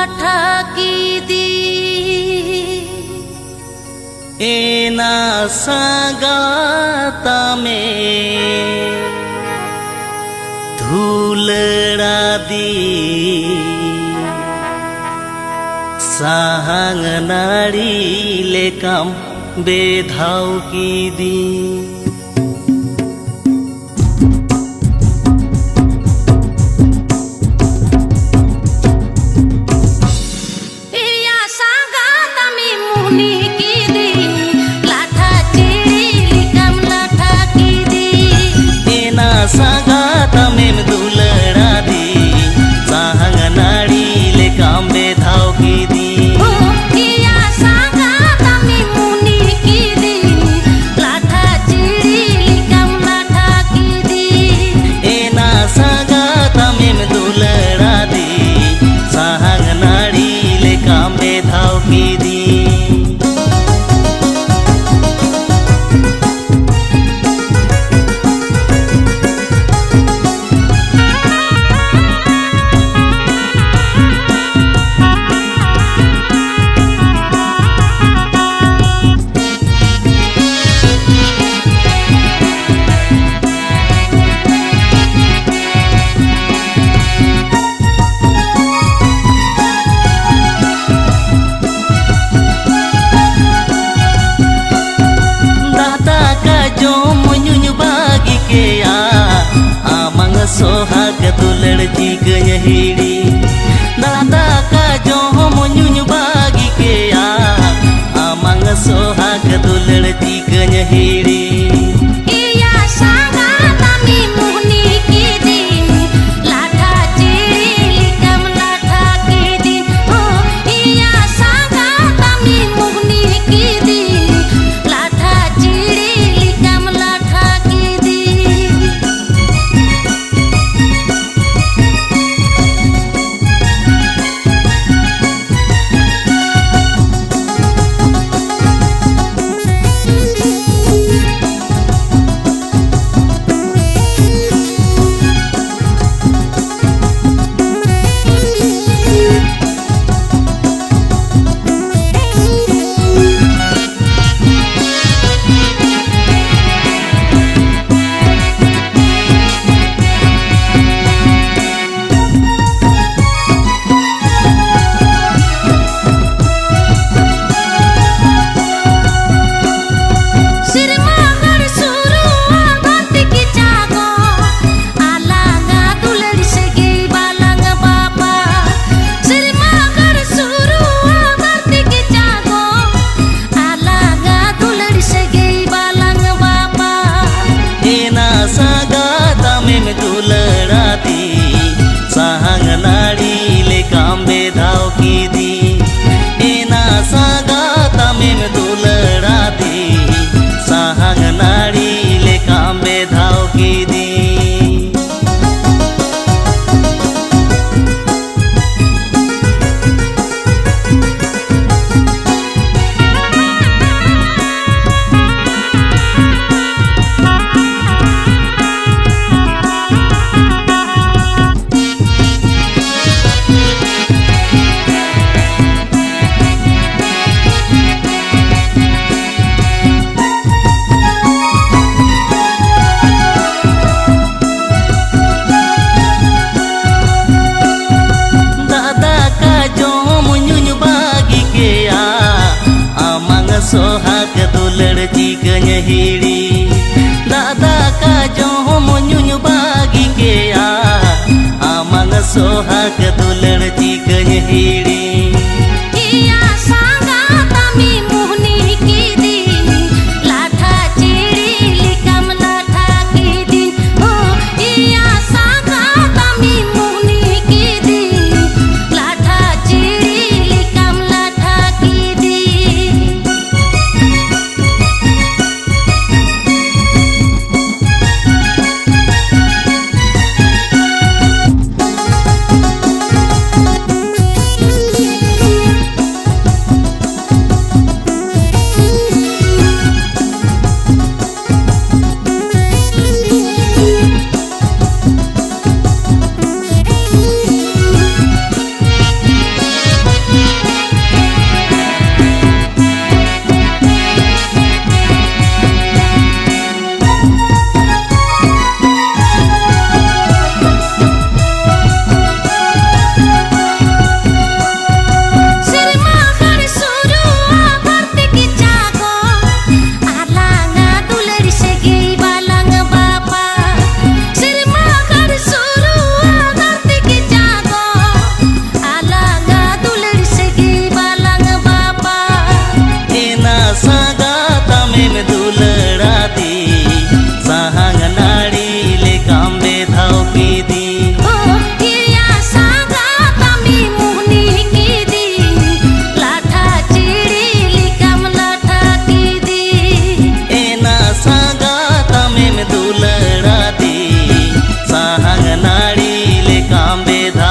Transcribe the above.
लाठा की दी एना सागाता में धूलड़ा दी साहंग नाड़ी लेकम बेधाव की दी सागाता में दुलड़ा दी साहंग नाड़ी लेकम बेधाव की दी सोहाग दुलड़ जी गय हिड़ी दादा का जो मुझ बागी के आमंग सोहाग दुलड़ जी गय हिड़ी दुलड़ा दी साहंग नाड़ी लेकम बेधाव की दी एना सागाता में दुलड़ा दी साहंग नाड़ी लेकम बेधाव की दी सोहाग दुलड़ जी गय हिड़ी दादा का जो मुझ बागी के आमंग सोहाग दुलड़ जी गय हिड़ी बेधा